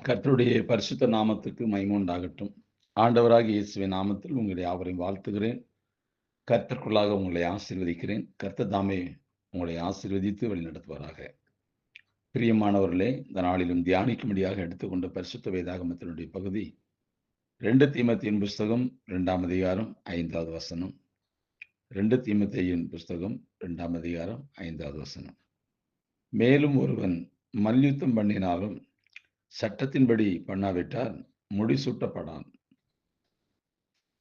கர்த்தருடைய பரிசுத்த நாமத்துக்கு மகிமை உண்டாகட்டும். ஆண்டவராகிய இயேசுவின் நாமத்தில் உங்களை யாவரையும் வாழ்த்துகிறேன். கர்த்தருக்குள்ளாக உங்களை ஆசீர்வதிக்கிறேன். கர்த்தர் தாமே உங்களை ஆசீர்வதித்து வழிநடத்துவாராக. பிரியமானவர்களே, இந்த நாளிலும் தியானிக்கும்படியாக எடுத்துக்கொண்ட பரிசுத்த வேதாகமத்தினுடைய பகுதி 2 தீமோத்தேயுவின் புஸ்தகம் 2ஆம் அதிகாரம் 5வது வசனம். 2 தீமோத்தேயுவின் புஸ்தகம் 2ஆம் அதிகாரம் 5வது வசனம். மேலும் ஒருவன் மல்யுத்தம் பண்ணினாலும் சட்டத்தின்படி பண்ணாவிட்டால் முடிசூட்டப்படான்.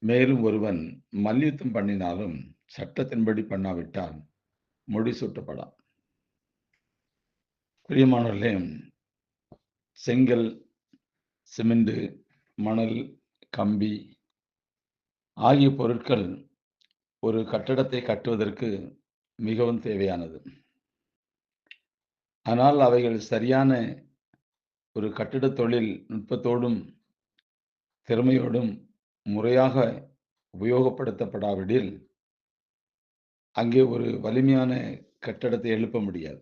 மேலும் ஒருவன் மல்யுத்தம் பண்ணினாலும் சட்டத்தின்படி பண்ணாவிட்டால் முடிசூட்டப்படான். பிரியமானவர்களே, செங்கல், சிமெண்ட், மணல், கம்பி ஆகிய பொருட்கள் ஒரு கட்டடத்தை கட்டுவதற்கு மிகவும் தேவையானது. ஆனால் அவைகள் சரியான ஒரு கட்டிட தொழில் நுட்பத்தோடும் திறமையோடும் முறையாக உபயோகப்படுத்தப்படாவிடில் அங்கே ஒரு வலிமையான கட்டடத்தை எழுப்ப முடியாது.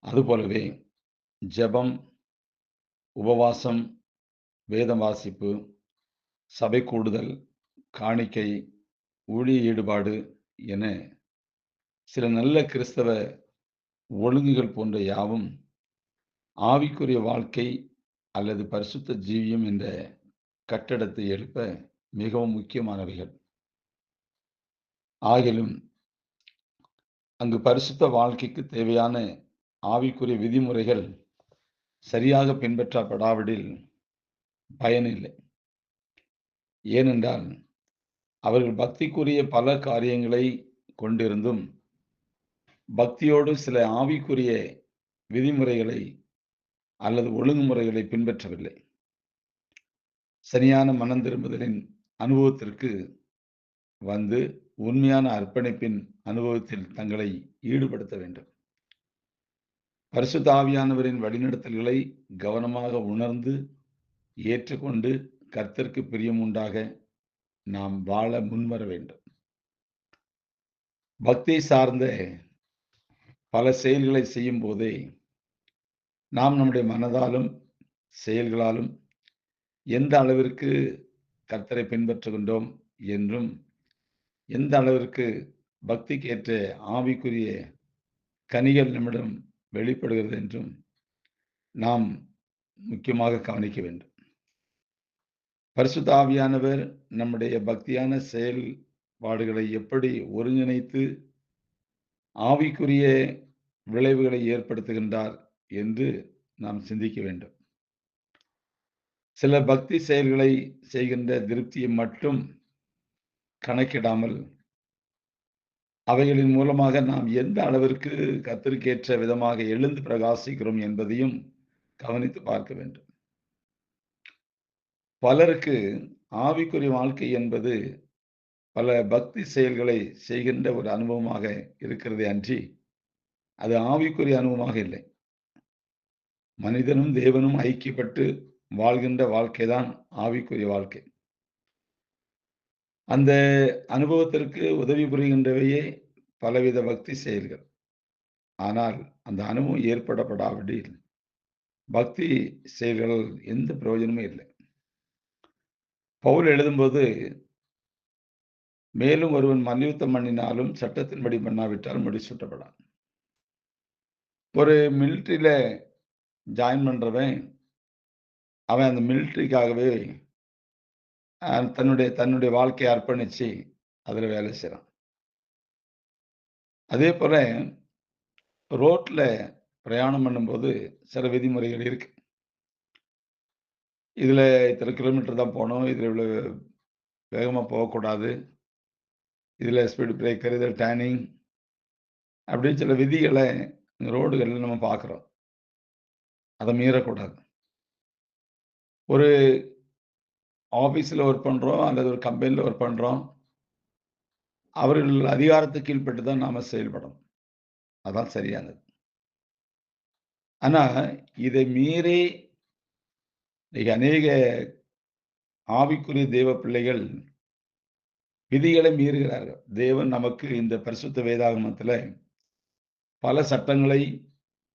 அதுபோலவே ஜெபம், உபவாசம், வேதம் வாசிப்பு, சபை கூடுதல், காணிக்கை, ஊழிய ஈடுபாடு என சில நல்ல கிறிஸ்தவ ஒழுங்குகள் போன்ற யாவும் ஆவிக்குரிய வாழ்க்கை அல்லது பரிசுத்த ஜீவியம் என்ற கட்டடத்தை எழுப்ப மிகவும் முக்கியமானவைகள். ஆகிலும் அங்கு பரிசுத்த வாழ்க்கைக்கு தேவையான ஆவிக்குரிய விதிமுறைகள் சரியாக பின்பற்றப்படாவிடில் பயனில்லை. ஏனென்றால் அவர்கள் பக்திக்குரிய பல காரியங்களை கொண்டிருந்தும் பக்தியோடு சில ஆவிக்குரிய விதிமுறைகளை அல்லது ஒழுங்குமுறைகளை பின்பற்றவில்லை. சரியான மனம் திரும்புதலின் அனுபவத்திற்கு வந்து உண்மையான அர்ப்பணிப்பின் அனுபவத்தில் தங்களை ஈடுபடுத்த வேண்டும். பரிசுத்த ஆவியானவரின் வழிநடத்தல்களை கவனமாக உணர்ந்து ஏற்றுக்கொண்டு கர்த்தருக்கு பிரியம் உண்டாக நாம் வாழ முன்வர வேண்டும். பக்தி சார்ந்த பல செயல்களை செய்யும் போதே நாம் நம்முடைய மனதாலும் செயல்களாலும் எந்த அளவிற்கு கர்த்தரை பின்பற்றுகின்றோம் என்றும் எந்த அளவிற்கு பக்திக்கு ஏற்ற ஆவிக்குரிய கனிகள் நம்மிடம் வெளிப்படுகிறது என்றும் நாம் முக்கியமாக கவனிக்க வேண்டும். பரிசுத்த ஆவியானவர் நம்முடைய பக்தியான செயல்பாடுகளை எப்படி ஒருங்கிணைத்து ஆவிக்குரிய விளைவுகளை ஏற்படுத்துகின்றார் என்று நாம் சிந்திக்க வேண்டும். சில பக்தி செயல்களை செய்கின்ற திருப்தியை மட்டும் கணக்கிடாமல் அவைகளின் மூலமாக நாம் எந்த அளவிற்கு கர்த்தருக்கேற்ற விதமாக எழுந்து பிரகாசிக்கிறோம் என்பதையும் கவனித்து பார்க்க வேண்டும். பலருக்கு ஆவிக்குரிய வாழ்க்கை என்பது பல பக்தி செயல்களை செய்கின்ற ஒரு அனுபவமாக இருக்கிறதே அன்றி அது ஆவிக்குரிய அனுபவமாக இல்லை. மனிதனும் தேவனும் ஐக்கியப்பட்டு வாழ்கின்ற வாழ்க்கைதான் ஆவிக்குரிய வாழ்க்கை. அந்த அனுபவத்திற்கு உதவி புரிகின்றவையே பலவித பக்தி செயல்கள். ஆனால் அந்த அனுபவம் ஏற்படப்படாவிடில் பக்தி செயல்கள் எந்த பிரயோஜனமும் இல்லை. பவுல் எழுதும்போது மேலும் ஒருவன் மல்யுத்தம் பண்ணினாலும் சட்டத்தின்படி பண்ணாவிட்டால் முடிசூட்டப்படான். ஒரு மிலிட்டரியில ஜாயின் பண்றவன் அவன் அந்த மிலிட்டரிக்காகவே தன்னுடைய வாழ்க்கையை அர்ப்பணிச்சு அதுல வேலை செய்யறான். அதே போல ரோட்ல பிரயாணம் பண்ணும்போது சில விதிமுறைகள் இருக்கு. இதுல இத்தனை கிலோமீட்டர் தான் போகணும், இதுல இவ்வளவு வேகமா போகக்கூடாது, இதுல ஸ்பீடு பிரேக்கர், இதுல டேர்னிங் அப்படின்னு சில விதிகளை ரோடுகள்ல நம்ம பார்க்கிறோம். அதை மீறக்கூடாது. ஒரு ஆபீஸ்ல ஒர்க் பண்றோம் அல்லது ஒரு கம்பெனில ஒர்க் பண்றோம். அவர்கள் அதிகாரத்துக்கு கீழ்ப்பட்டு தான் நாம செயல்படணும். அதான் சரியானது. ஆனா இதை மீறி இன்னைக்கு அநேக ஆவிக்குரிய தேவ பிள்ளைகள் விதிகளை மீறுகிறார்கள். தேவன் நமக்கு இந்த பரிசுத்த வேதாகமத்துல பல சட்டங்களை,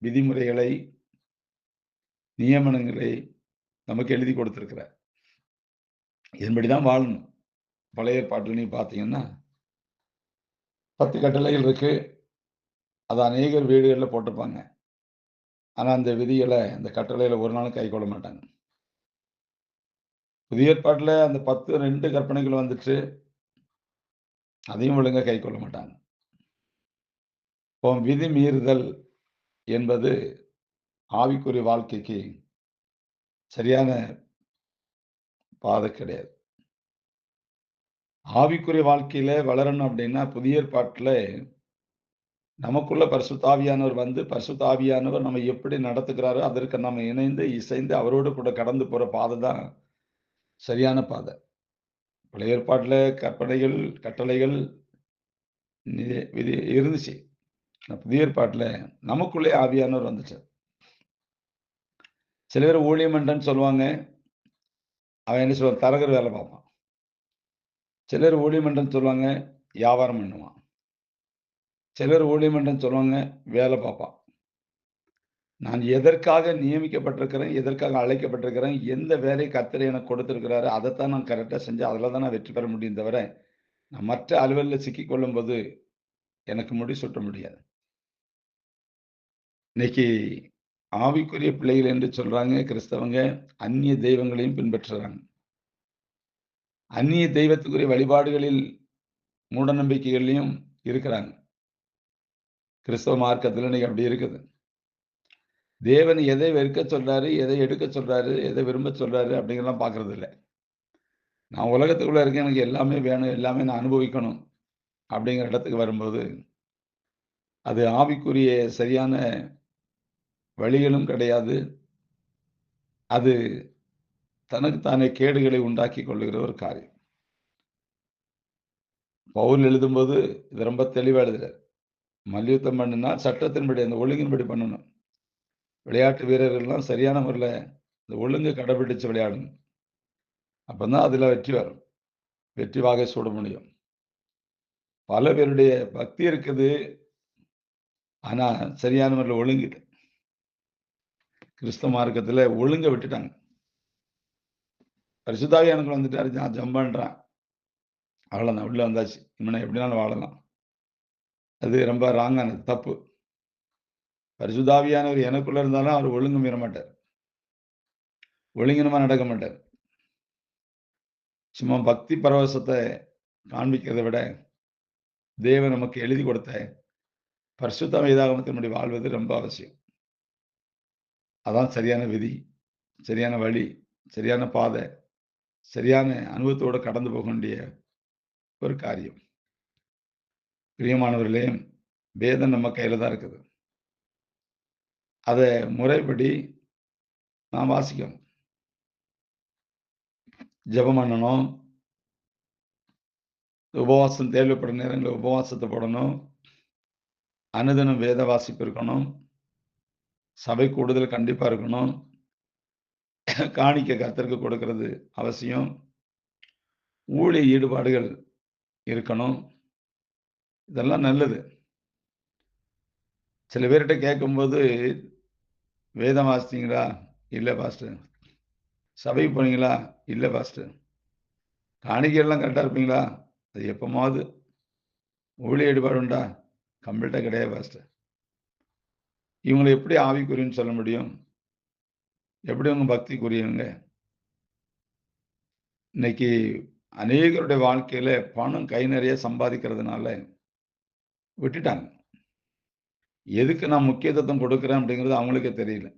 விதிமுறைகளை நியமனங்களை நமக்கு எழுதி கொடுத்திருக்கிறார். இதன்படிதான் வாழணும். பழைய ஏற்பாட்டில நீங்க பார்த்தீங்கன்னா, 10 கட்டளைகள் இருக்கு. அத அநேகர் வீடுகள்ல போட்டிருப்பாங்க. ஆனா, அந்த விதிகள, அந்த கட்டளைகள ஒரு நாளும் கைக்கொள்ள மாட்டாங்க. புதிய ஏற்பாட்டில அந்த 10 2 கற்பனைகள் வந்துச்சு. அதையும் ஒழுங்கா கைக்கொள்ள மாட்டாங்க. இப்போ விதி மீறுதல் என்பது ஆவிக்குரிய வாழ்க்கைக்கு சரியான பாதை கிடையாது. ஆவிக்குரிய வாழ்க்கையில வளரணும் அப்படின்னா, புதிய ஏற்பாட்டில நமக்குள்ள பரிசுத்த ஆவியானவர் வந்து, பரிசுத்த ஆவியானவர் நம்மை எப்படி நடத்துகிறாரோ, அதற்கு நம்ம இணைந்து, இசைந்து அவரோடு கூட கடந்து போற பாதை தான் சரியான பாதை. பழைய ஏற்பாட்டில கற்பனைகள், கட்டளைகள், விதி இருந்துச்சு. புதிய ஏற்பாட்டில நமக்குள்ளே ஆவியானவர் வந்துட்டார். சில பேர் ஊழியம் பண்றேன்னு சொல்லுவாங்க. அவன் என்ன சொல்லுவான்? தரகர் வேலை பார்ப்பான். சிலர் ஊழியம் பண்றேன்னு சொல்லுவாங்க. வியாபாரம் பண்ணுவான். சிலர் ஊழியம் பண்றேன்னு சொல்லுவாங்க. வேலை பார்ப்பான். நான் எதற்காக நியமிக்கப்பட்டிருக்கிறேன், எதற்காக அழைக்கப்பட்டிருக்கிறேன், எந்த வேலை கர்த்தர் எனக்கு கொடுத்திருக்கிறாரோ, அதைத்தான் நான் கரெக்ட்டா செஞ்சு அதில தான் நான் வெற்றி பெற முடியும் தவிர, நான் மற்ற அலுவல்ல சிக்கிக் கொள்ளும்போது எனக்கு முடிசூட்ட முடியாது. இன்னைக்கு ஆவிக்குரிய பிள்ளைகள் என்று சொல்றாங்க கிறிஸ்தவங்க, அந்நிய தெய்வங்களையும் பின்பற்றுறாங்க. அந்நிய தெய்வத்துக்குரிய வழிபாடுகளில், மூட நம்பிக்கைகள்லயும் இருக்கிறாங்க. கிறிஸ்தவ மார்க்கத்தில இன்னைக்கு அப்படி இருக்குது. தேவன் எதை வெறுக்கச் சொல்றாரு, எதை எடுக்கச் சொல்றாரு, எதை விரும்பச் சொல்றாரு அப்படிங்கிறதெல்லாம் பார்க்கிறது இல்ல. நான் உலகத்துக்குள்ள இருக்கேன். எனக்கு எல்லாமே வேணும். எல்லாமே நான் அனுபவிக்கணும். அப்படிங்கிற இடத்துக்கு வரும்போது, அது ஆவிக்குரிய சரியான வழிகளும் கிடையாது. அது தனக்கு தானே கேடுகளை உண்டாக்கிக் கொள்ளுகிற ஒரு காரியம். பவுல் எழுதும்போது இத ரொம்ப தெளிவா எழுதுறார். மல்யுத்தம் பண்ணுனா சட்டத்தின்படி, அந்த ஒழுங்கின்படி பண்ணணும். விளையாட்டு வீரர்கள்லாம் சரியான முறையில இந்த ஒழுங்க கடைபிடிச்சு விளையாடணும். அப்பதான் அதுல வெற்றி வரும். வெற்றி வாகை சூட முடியும். பல பேருடைய பக்தி இருக்குது. ஆனா, சரியான முறையில ஒழுங்கு இல்ல. கிறிஸ்தவ மார்க்கத்துல ஒழுங்க விட்டுட்டாங்க. பரிசுத்த ஆவியானவர் வந்துட்டாரு. நான் ஜெபம் பண்றேன். அவ்வளதான் உள்ள வந்தாச்சு. இனிமே எப்படினாலும் வாழலாம். அது ரொம்ப ராங்கானது. தப்பு. பரிசுத்த ஆவியானவர் எனக்குள்ள இருந்தாலும் அவர் ஒழுங்கு மீற மாட்டார். ஒழுங்கீனமா நடக்க மாட்டார். சும்மா பக்தி பரவசத்த காண்பிக்கிறத விட, தேவன் நமக்கு எழுதி கொடுத்த பரிசுத்த வேதாகமத்தின்படி வாழ்வது ரொம்ப அவசியம். அதான் சரியான விதி, சரியான வழி, சரியான பாதை, சரியான அனுபவத்தோட கடந்து போக வேண்டிய ஒரு காரியம். பிரியமானவர்களே, வேதம் நம்ம கையில தான் இருக்குது. அத முறைப்படி நாம் வாசிக்கணும். ஜெபம் பண்ணணும். உபவாசம் தேவைப்படும் நேரங்கள்ல உபவாசத்த போடணும். அனுதினம் வேத வாசிப்பு இருக்கணும். சபை கூடுதல் கண்டிப்பா இருக்கணும். காணிக்கை கர்த்தருக்கு கொடுக்கிறது அவசியம். ஊழிய ஈடுபாடுகள் இருக்கணும். இதெல்லாம் நல்லது. சில பேர்ட்ட கேட்கும்போது, "வேதம் வாசிச்சீங்களா?" "இல்ல பாஸ்டர்." "சபைக்கு போனீங்களா?" "இல்ல பாஸ்டர்." "காணிக்கைலாம் கரெக்ட்டா இருப்பீங்களா?" "அது எப்பமாவது." "ஊழிய ஈடுபாடு உண்டா?" "கம்ப்ளீட்டா கிடையாது பாஸ்டர்." இவங்கள எப்படி ஆவிக்குரியன்னு சொல்ல முடியும்? எப்படி அவங்க பக்திக்குரியவங்க? இன்னைக்கு அநேகருடைய வாழ்க்கையில பணம் கை நிறைய சம்பாதிக்கிறதுனால விட்டுட்டாங்க. எதுக்கு நான் முக்கியத்துவம் கொடுக்கிறேன் அப்படிங்கிறது அவங்களுக்கே தெரியல.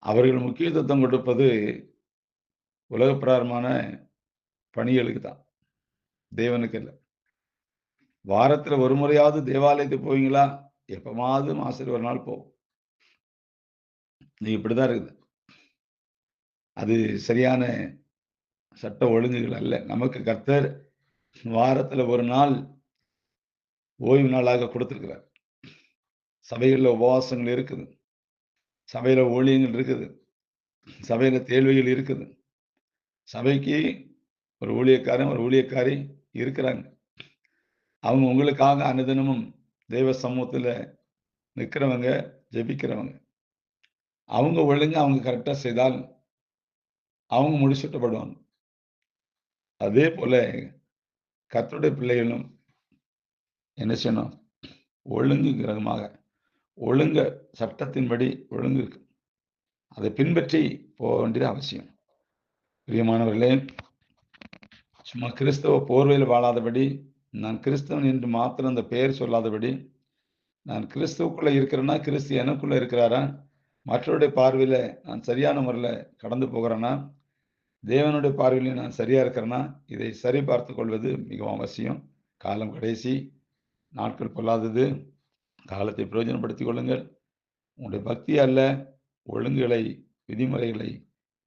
அவர்கள் முக்கியத்துவம் கொடுப்பது உலகப்பிரகாரமான பணிகளுக்கு தான். தேவனுக்கு இல்ல. வாரத்துல ஒரு முறையாவது தேவாலயத்துக்கு போவீங்களா? எப்பமாவது மாசத்துல ஒரு நாள் போவோம். இது இப்படிதான் இருக்குது. அது சரியான சட்ட ஒழுங்குகள் அல்ல. நமக்கு கர்த்தர் வாரத்துல ஒரு நாள் ஓய்வு நாளாக கொடுத்திருக்கிறார். சபைகள்ல உபவாசங்கள் இருக்குது. சபையில ஊழியங்கள் இருக்குது. சபையில தேள்விகள் இருக்குது. சபைக்கு ஒரு ஊழியக்காரன், ஒரு ஊழியக்காரி இருக்கிறாங்க. அவங்க உங்களுக்காக அனுதினமும் தேவ சமூகத்துல நிக்கிறவங்க, ஜெபிக்கிறவங்க. அவங்க ஒழுங்கா அவங்க கரெக்டா செய்தால் அவங்க முடிசூட்டப்படுவாங்க. அதே போல கர்த்தருடைய பிள்ளைகளும் என்ன செய்யணும்? ஒழுங்கு கிரகமாக, ஒழுங்க சட்டத்தின்படி ஒழுங்கு இருக்கு. அதை பின்பற்றி போக வேண்டியது அவசியம். பிரியமானவர்களே, சும்மா கிறிஸ்தவ போர்வையில் வாழாதபடி, நான் கிறிஸ்தவன் என்று மாத்திரம் அந்த பெயர் சொல்லாதபடி, நான் கிறிஸ்துவுக்குள்ள இருக்கிறேன்னா, கிறிஸ்து எனக்குள்ள இருக்கிறாரா? மற்றவருடைய பார்வையில நான் சரியான முறையில கடந்து போகிறேனா? தேவனுடைய பார்வையில நான் சரியா இருக்கிறேனா? இதை சரி பார்த்துக் கொள்வது மிகவும் அவசியம். காலம் கடைசி, நாட்கள் பொல்லாதது. காலத்தை பிரயோஜனப்படுத்திக் கொள்ளுங்கள். உங்களுடைய பக்தி அல்ல, ஒழுங்குகளை, விதிமுறைகளை,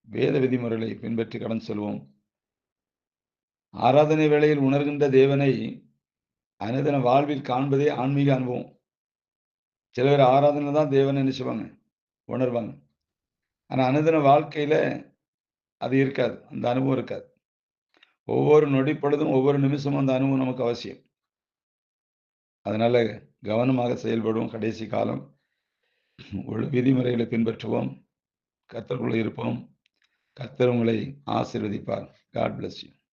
வேத விதிமுறைகளை பின்பற்றி கடந்து செல்வோம். ஆராதனை வேளையில் உணர்கின்ற தேவனை அனுதின வாழ்வில் காண்பதே ஆன்மீக அனுபவம். சில பேர் ஆராதனையில தான் தேவனை என்ன செய்வாங்க? உணர்வாங்க. ஆனா அனுதின வாழ்க்கையில அது இருக்காது. அந்த அனுபவம் இருக்காது. ஒவ்வொரு நொடி பொழுதும், ஒவ்வொரு நிமிஷமும் அந்த அனுபவம் நமக்கு அவசியம். அதனால கவனமாக செயல்படுவோம். கடைசி காலம். விதிமுறைகளை பின்பற்றுவோம். கர்த்தருக்குள்ள இருப்போம். கர்த்தர் உங்களை ஆசீர்வதிப்பார். God bless you.